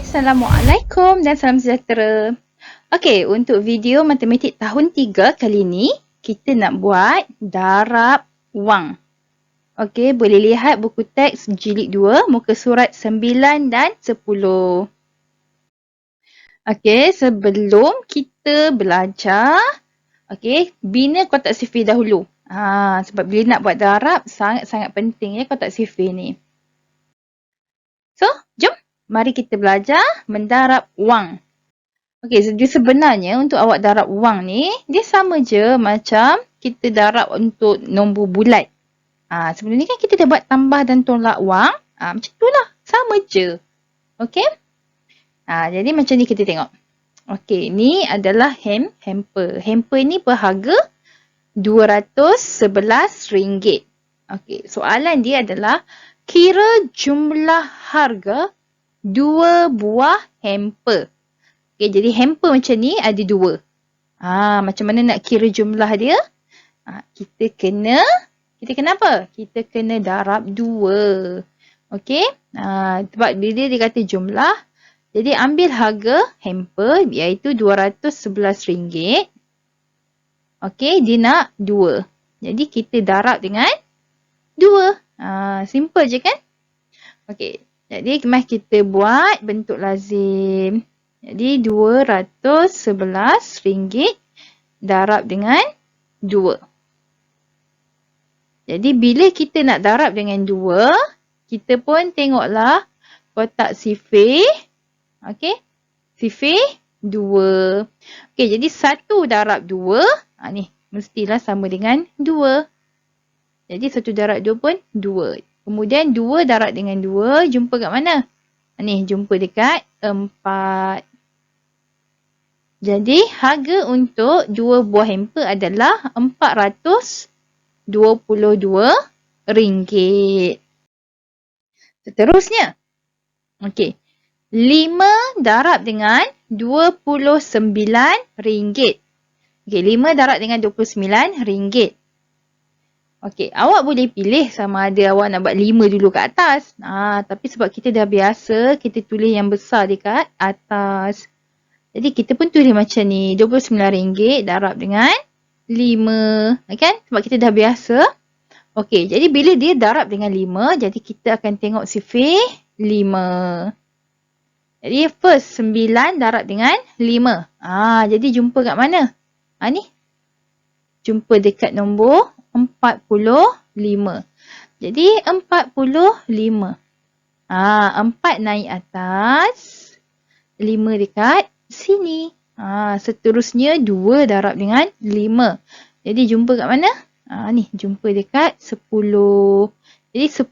Assalamualaikum dan salam sejahtera. Okey, untuk video matematik tahun 3 kali ni, kita nak buat darab wang. Okey, boleh lihat buku teks jilid 2, muka surat 9 dan 10. Okey, sebelum kita belajar, okey, bina kotak sifir dahulu. Sebab bila nak buat darab, sangat-sangat penting ya kotak sifir ni. So, jom. Mari kita belajar mendarab wang. Okey, jadi sebenarnya untuk awak darab wang ni, dia sama je macam kita darab untuk nombor bulat. Sebelum ni kan kita dah buat tambah dan tolak wang. Macam tu lah. Sama je. Okey. Jadi macam ni kita tengok. Okey, ni adalah hamper. Hamper ni berharga RM211. Okey, soalan dia adalah kira jumlah harga 2 buah hamper. Okay, jadi hamper macam ni ada 2. Macam mana nak kira jumlah dia? Kita kena apa? Kita kena darab 2. Okey. Sebab dia kata jumlah. Jadi ambil harga hamper iaitu RM211. Okey, dia nak 2. Jadi kita darab dengan 2. Simple je kan? Okey. Jadi mari kita buat bentuk lazim. Jadi RM211 darab dengan 2. Jadi bila kita nak darab dengan 2, kita pun tengoklah kotak sifir. Okey. Sifir 2. Okey, jadi 1 darab 2. Ni mestilah sama dengan 2. Jadi 1 darab 2 pun 2. Kemudian 2 darab dengan 2 jumpa kat mana? Ni jumpa dekat 4. Jadi harga untuk 2 buah hamper adalah RM422. Seterusnya. Okey. 5 darab dengan RM29. Okey, 5 darab dengan RM29. Okey, awak boleh pilih sama ada awak nak buat 5 dulu kat atas. Tapi sebab kita dah biasa, kita tulis yang besar dekat atas. Jadi kita pun tulis macam ni, RM29 darab dengan 5. Kan? Sebab kita dah biasa. Okey, jadi bila dia darab dengan 5, jadi kita akan tengok sifir 5. Jadi first 9 darab dengan 5. Jadi jumpa kat mana? Ni. Jumpa dekat nombor 45. Jadi 45. 4 naik atas. 5 dekat sini. Seterusnya 2 darab dengan 5. Jadi jumpa kat mana? Ni jumpa dekat 10. Jadi 10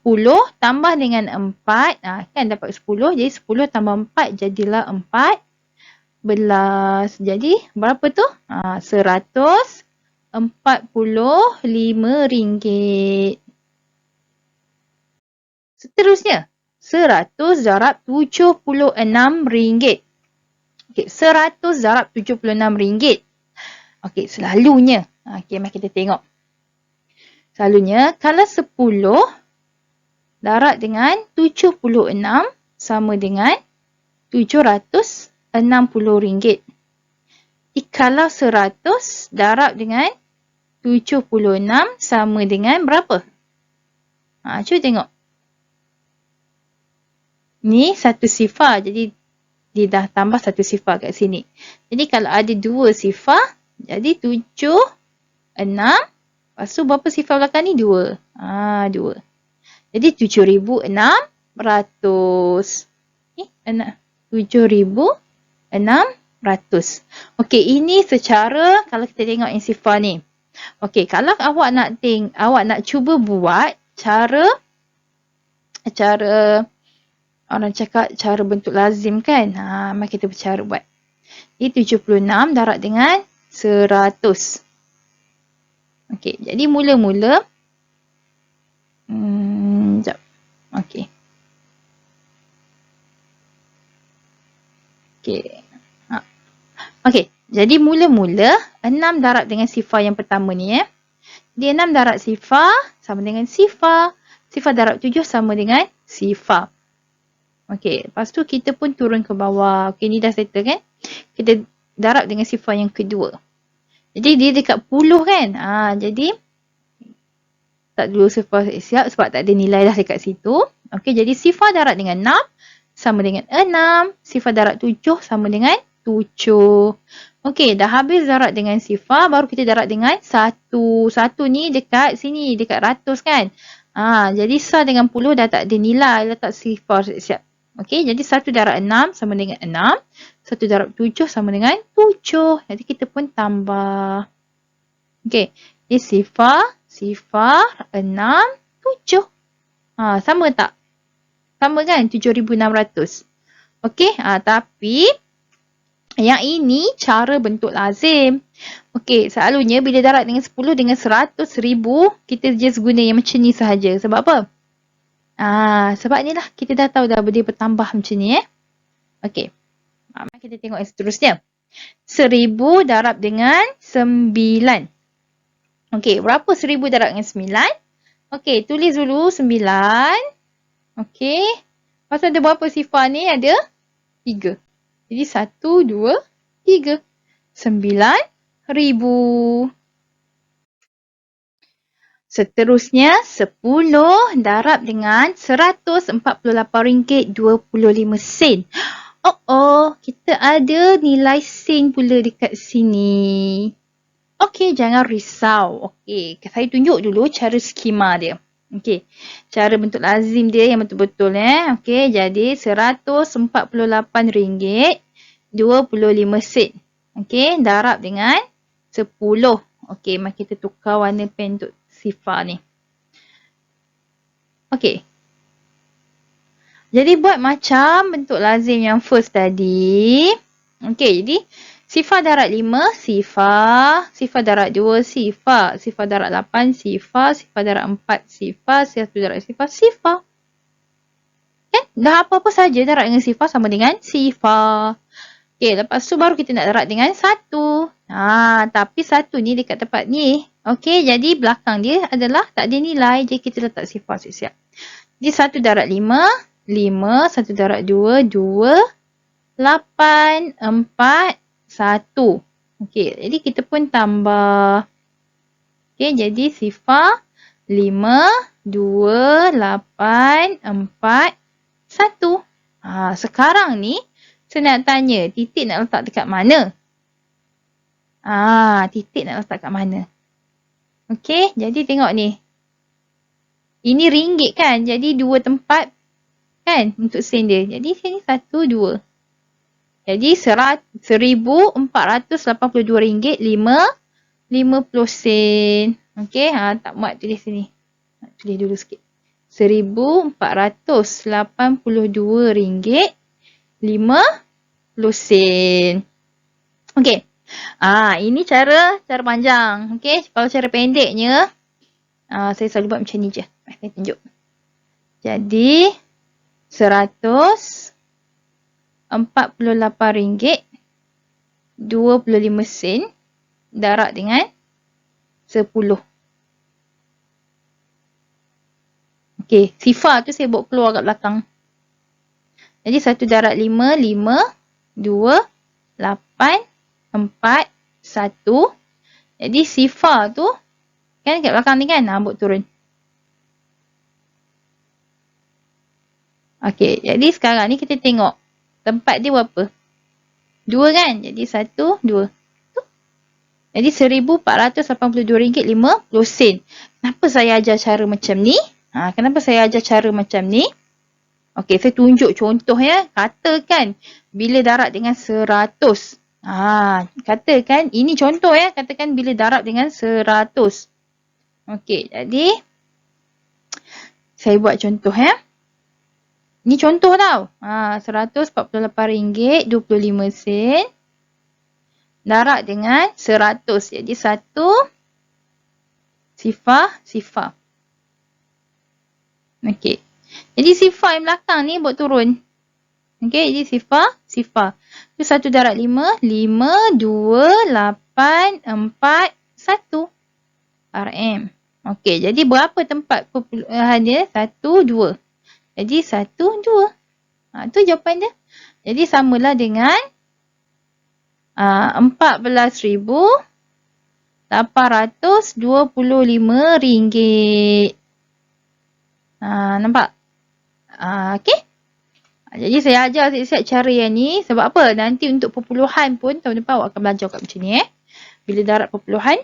tambah dengan 4. Kan dapat 10. Jadi 10 tambah 4 jadilah 14. Jadi berapa tu? RM145. Seterusnya, 100 darab RM76. Okey, 100 darab RM76. Okey, selalunya. Okey, mari kita tengok. Selalunya, kalau 10 darab dengan 76 sama dengan RM760. Kalau 100 darab dengan 76 sama dengan berapa? Cuba tengok. Ni satu sifar. Jadi dia dah tambah satu sifar kat sini. Jadi kalau ada 2 sifar, jadi 7, 6. Lepas tu berapa sifar belakang ni? 2. 2. Jadi 7,600. 7,600. Okey, ini secara kalau kita tengok yang sifar ni. Okey, kalau awak nak cuba buat cara orang cakap cara bentuk lazim kan. Mari kita bercara buat. Ini 76 darab dengan 100. Okey, jadi mula-mula sekejap. Okey. Okey, jadi mula-mula 6 darab dengan sifar yang pertama ni Dia 6 darab sifar sama dengan sifar. Sifar darab 7 sama dengan sifar. Okey, lepas tu kita pun turun ke bawah. Okey, ni dah settle kan? Kita darab dengan sifar yang kedua. Jadi dia dekat 10 kan? Jadi tak dulu sifar siap sebab tak ada nilai dah dekat situ. Okey, jadi sifar darab dengan 6 sama dengan 6. Sifar darab 7 sama dengan 7. Okey, dah habis darab dengan sifar, baru kita darab dengan 1. 1 ni dekat sini, dekat ratus kan? Jadi sar dengan 10 dah tak ada nilai, letak sifar siap. Okey, jadi 1 darab 6 sama dengan 6. 1 darab 7 sama dengan 7. Jadi kita pun tambah. Okey, ini sifar, 6, 7. Sama tak? Sama kan? 7,600. Okey, tapi yang ini cara bentuk lazim. Okey, selalunya bila darab dengan 10 dengan 100,000, kita just guna yang macam ni sahaja. Sebab apa? Sebab ni lah kita dah tahu dah dia bertambah macam ni Okey. Mari kita tengok yang seterusnya. 1000 darab dengan 9. Okey, berapa 1000 darab dengan 9? Okey, tulis dulu 9. Okey. Lepas tu ada berapa sifar ni? Ada 3. Jadi 1, 2, 3. 9,000. Seterusnya 10 darab dengan RM148.25. Kita ada nilai sen pula dekat sini. Okey, jangan risau. Okey, saya tunjuk dulu cara skema dia. Okey, cara bentuk lazim dia yang betul-betul Okey, jadi RM148.25. Okey, darab dengan 10. Okey, mari kita tukar warna pen untuk sifar ni. Okey. Jadi buat macam bentuk lazim yang first tadi. Okey, jadi sifar darab 5, sifar. Sifar darab 2, sifar. Sifar darab 8, sifar. Sifar darab 4, sifar. Sifar darab sifar, sifar. Kan? Dah apa-apa saja darab dengan sifar sama dengan sifar. Okey, lepas tu baru kita nak darab dengan 1. Tapi 1 ni dekat tempat ni. Okey, jadi belakang dia adalah tak ada nilai. Jadi kita letak sifar siap-siap. Jadi 1 darab 5, 5. 1 darab 2, 2. 8, 4, 1. Okey, jadi kita pun tambah. Okey, jadi sifar 5, 2, 8, 4, 1. Sekarang ni saya nak tanya, titik nak letak dekat mana? Titik nak letak kat mana? Okey, jadi tengok ni. Ini ringgit kan? Jadi 2 tempat kan untuk sen dia. Jadi sini 1, 2. Jadi RM1,482.50 sen. Okey, tak muat tulis sini. Tulis dulu sikit. RM1,482.50. Okey. Ini cara panjang. Okey, kalau cara pendeknya saya selalu buat macam ni je. Saya tunjuk. Jadi RM148.25 darab dengan 10. Okey, sifar tu saya bawa keluar kat belakang. Jadi 1 darab 5, 5, 2, 8, 4, 1. Jadi sifar tu kan kat belakang ni kan? Buat turun. Okey, jadi sekarang ni kita tengok tempat dia berapa? 2 kan? Jadi 1, 2. Jadi RM1,482.50. Kenapa saya ajar cara macam ni? Kenapa saya ajar cara macam ni? Okey, saya tunjuk contoh Katakan bila darab dengan 100. Katakan ini contoh Katakan bila darab dengan 100. Okey, jadi saya buat contoh Ini contoh tau. RM148.25 darab dengan 100. Jadi 1 sifar. Okey. Jadi sifar yang belakang ni buat turun. Okey, jadi sifar. Tu 1 darab 5, 5, 2, 8, 4, 1 RM. Okey, jadi berapa tempat perpuluhan dia? 1, 2. Jadi 1, 2. Itu jawapan dia. Jadi samalah dengan RM14,825. Nampak? Okey. Jadi saya ajar siap-siap cara yang ni. Sebab apa? Nanti untuk perpuluhan pun tahun depan awak akan belajar kat macam ni. Bila darab perpuluhan.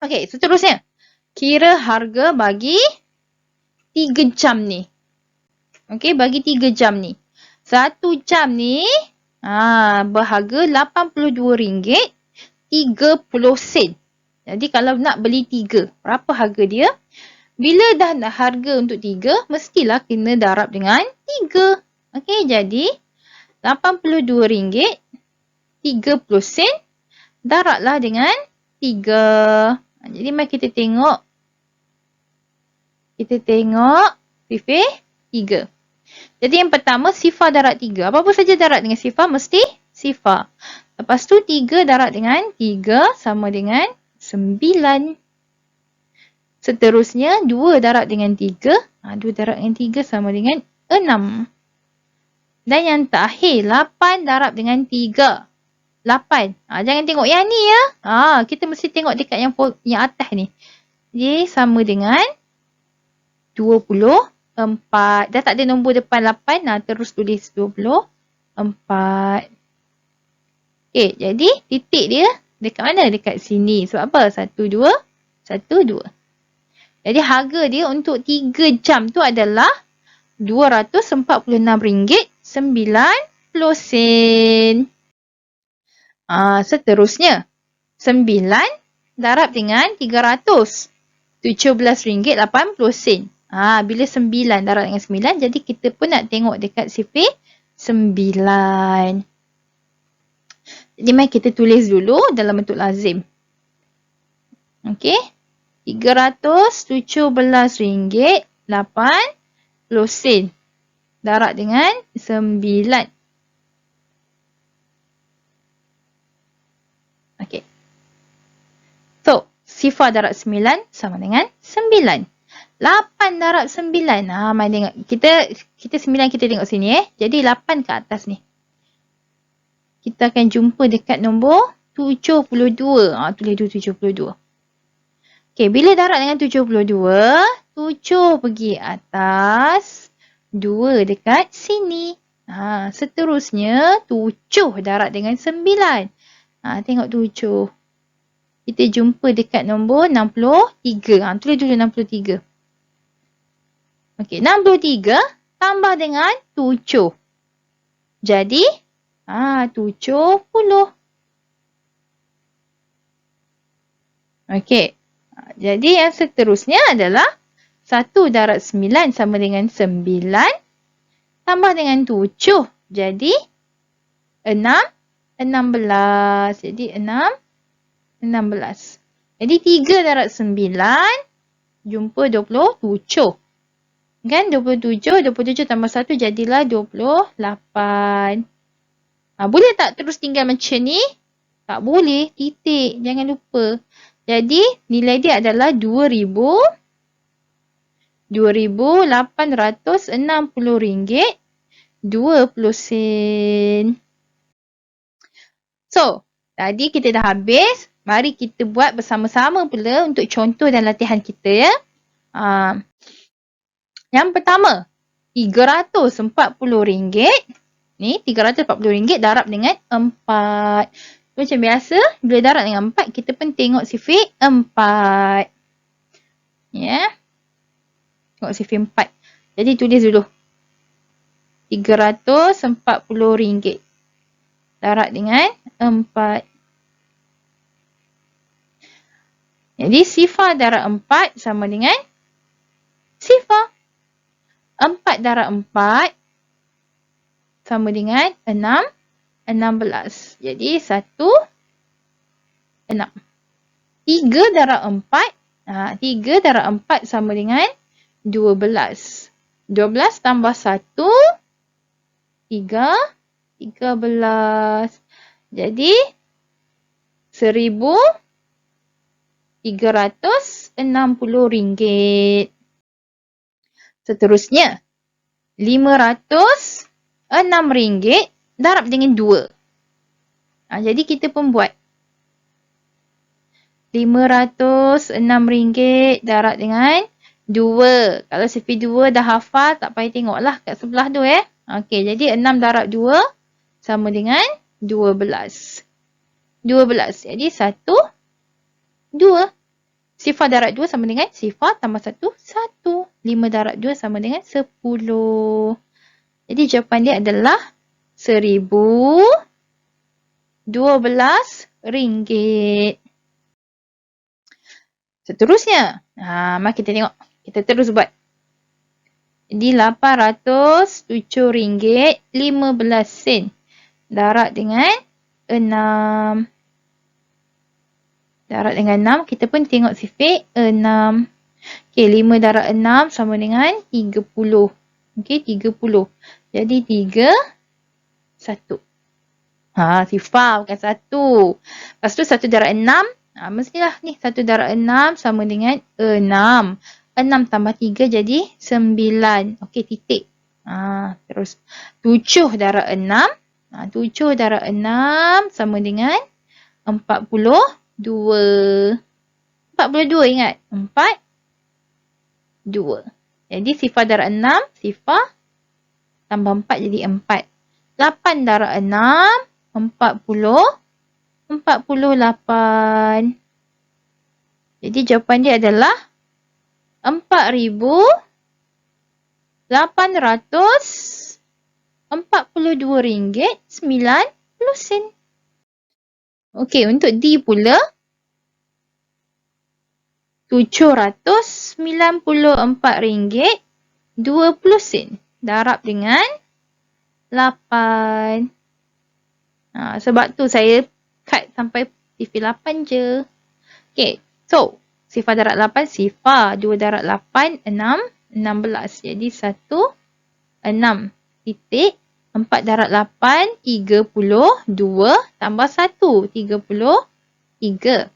Okey, seterusnya. Kira harga bagi 3 jam ni. Okey, bagi 3 jam ni. 1 jam ni berharga RM82.30. Jadi kalau nak beli 3, berapa harga dia? Bila dah nak harga untuk 3, mestilah kena darab dengan 3. Okey, jadi RM82.30 darablah dengan 3. Jadi mari kita tengok. Sifar 3. Jadi yang pertama sifar darab 3. Apa-apa saja darab dengan sifar mesti sifar. Lepas tu 3 darab dengan 3 sama dengan 9. Seterusnya 2 darab dengan 3. 2 darab dengan 3 sama dengan 6. Dan yang terakhir 8 darab dengan 3. 8. Jangan tengok yang ni ya. Kita mesti tengok dekat yang atas ni. Jadi sama dengan 24. Dah tak ada nombor depan 8. Terus tulis 24. Okay, jadi titik dia dekat mana? Dekat sini. Sebab apa? 1, 2, 1, 2. Jadi harga dia untuk 3 jam tu adalah RM246.90. Seterusnya 9 darab dengan 300. RM17.80. Bila 9 darab dengan 9, jadi kita pun nak tengok dekat sifar 9. Jadi mari kita tulis dulu dalam bentuk lazim. Okey. RM317.80 darab dengan 9. Okey. So, sifar darab 9 sama dengan 9. 8 darab 9. Mari tengok. Kita 9 kita tengok sini Jadi 8 ke atas ni. Kita akan jumpa dekat nombor 72. Tulis dulu 72. Okey, bila darab dengan 72, 7 pergi atas, 2 dekat sini. Seterusnya 7 darab dengan 9. Tengok 7. Kita jumpa dekat nombor 63. Tulis dulu 63. Okey, 63 tambah dengan 7. Jadi 70. Okey. Jadi yang seterusnya adalah 1 darab 9 sama dengan 9 tambah dengan 7. Jadi 16. Jadi 16. Jadi 3 darab 9 jumpa 27. Kan 27 tambah 1 jadilah 28. Boleh tak terus tinggal macam ni? Tak boleh. Titik. Jangan lupa. Jadi nilai dia adalah RM2,860.20. So, tadi kita dah habis. Mari kita buat bersama-sama pula untuk contoh dan latihan kita ya. Yang pertama, RM340. Ni RM340 darab dengan 4. Macam biasa, bila darab dengan 4, kita pun tengok sifar 4. Ya. Tengok sifar 4. Jadi tulis dulu. RM340 darab dengan 4. Jadi sifar darab 4 sama dengan sifar. 4 darab 4 sama dengan 16. Jadi 1, 6. 3 darab 4. 3 darab 4 sama dengan 12. 12 tambah 1. 13. Jadi RM1,360. Seterusnya 500 RM6 darab dengan 2. Jadi kita pun buat RM506 darab dengan 2. Kalau CP2 dah hafal, tak payah tengoklah kat sebelah tu Okey, jadi 6 darab 2 sama dengan 12. 12. Jadi 1, 2. Sifar darab 2 sama dengan sifar tambah 1, 1. 5 darab 2 sama dengan 10. Jadi jawapan dia adalah RM1,012. Seterusnya, mari kita tengok. Kita terus buat. Jadi RM807.15 darab dengan 6. Darab dengan 6, kita pun tengok sifir 6. Okey, 5 darab 6 sama dengan 30. Okey, 30. Jadi 3, 1. Sifar bukan 1. Lepas tu 1 darab 6. Mestilah ni 1 darab 6 sama dengan 6. 6 tambah 3 jadi 9. Okey, titik. Terus 7 darab 6. 7 darab 6 sama dengan 42. 42 ingat. 42. Jadi sifar darab 6. Sifar tambah 4 jadi 4. 8 darab 6. 48. Jadi jawapan dia adalah RM4,842.90. Okey, untuk D pula RM794.20 darab dengan 8. Sebab tu saya cut sampai sifir 8 je. Okey, so sifar darab 8 sifar. 2 darab 8 6. 16. Jadi 1 6 titik. 4 darab 8 32 tambah 1 33.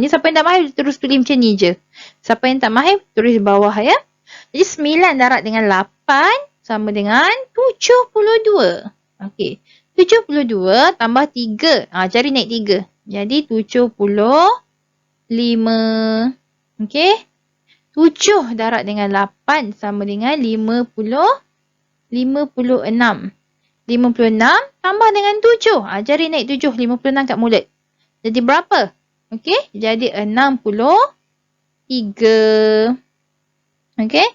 Ni siapa yang tak mahir terus tulis macam ni je. Siapa yang tak mahir tulis bawah ya. Jadi 9 darab dengan 8 sama dengan 72. Okey. 72 tambah 3. Cari naik 3. Jadi 75. Okey. 7 darab dengan 8 sama dengan 56. 56 tambah dengan 7. Cari naik 7. 56 kat mulut. Jadi berapa? Okey. Jadi 63. Okey.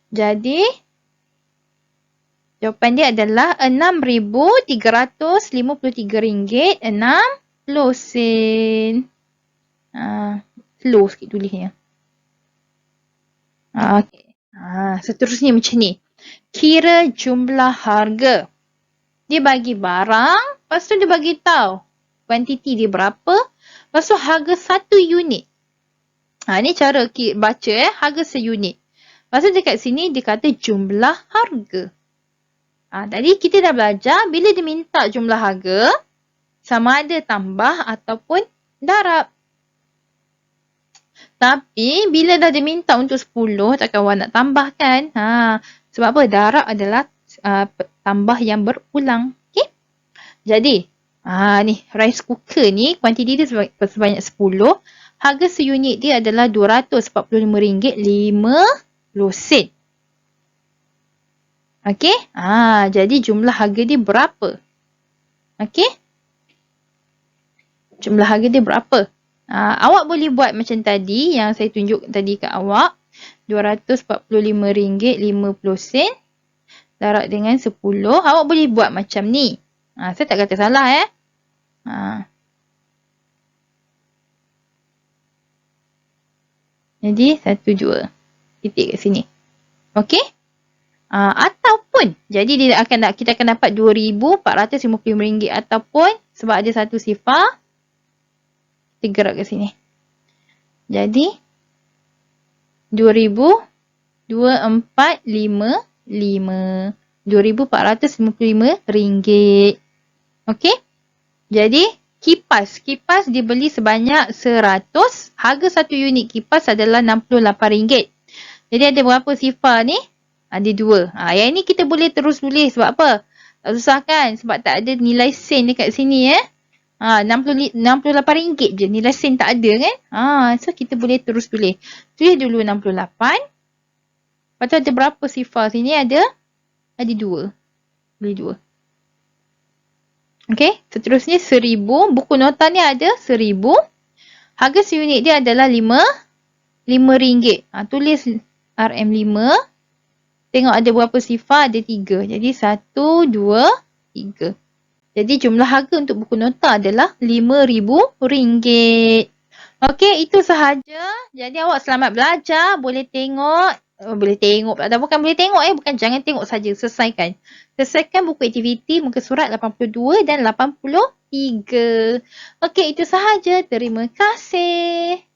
Jadi jawapan dia adalah RM6,353.60. Slow sikit tulisnya. Okey. Seterusnya macam ni. Kira jumlah harga. Dia bagi barang, lepas tu dia bagi tahu kuantiti dia berapa, lepas tu harga 1 unit. Ni cara baca harga seunit. Lepas tu dekat sini dia kata jumlah harga. Tadi kita dah belajar bila dia minta jumlah harga, sama ada tambah ataupun darab. Tapi bila dah dia minta untuk 10, takkan awak nak tambahkan. Sebab apa? Darab adalah tambah yang berulang. Okay? Jadi, ni rice cooker ni kuantiti dia sebanyak 10. Harga seunit dia adalah RM245.50. Okey? Jadi jumlah harga dia berapa? Okey? Jumlah harga dia berapa? Awak boleh buat macam tadi yang saya tunjuk tadi kat awak. RM245.50 darab dengan 10. Awak boleh buat macam ni. Saya tak kata salah Jadi 1, 2. Titik kat sini. Okey? Ataupun jadi kita akan dapat RM2,455 ataupun sebab ada satu sifar kita gerak ke sini. Jadi RM2,455. Okey? Jadi kipas dibeli sebanyak 100. Harga satu unit kipas adalah RM68. Jadi ada berapa sifar ni? Ada 2. Yang ini kita boleh terus tulis sebab apa? Tak susah kan? Sebab tak ada nilai sen dekat sini RM68 je. Nilai sen tak ada kan? So kita boleh terus tulis. Tulis dulu 68. Lepas tu ada berapa sifar sini? Ada 2. Boleh 2. Okay. Seterusnya 1000. Buku nota ni ada 1000. Harga seunit dia adalah RM5. Tulis RM5. Tengok ada berapa sifar? Ada 3. Jadi 1, 2, 3. Jadi jumlah harga untuk buku nota adalah RM5,000. Okey, itu sahaja. Jadi awak selamat belajar. Boleh tengok. Boleh tengok. Bukan boleh tengok bukan, jangan tengok saja. Selesaikan. Selesaikan buku aktiviti muka surat 82 dan 83. Okey, itu sahaja. Terima kasih.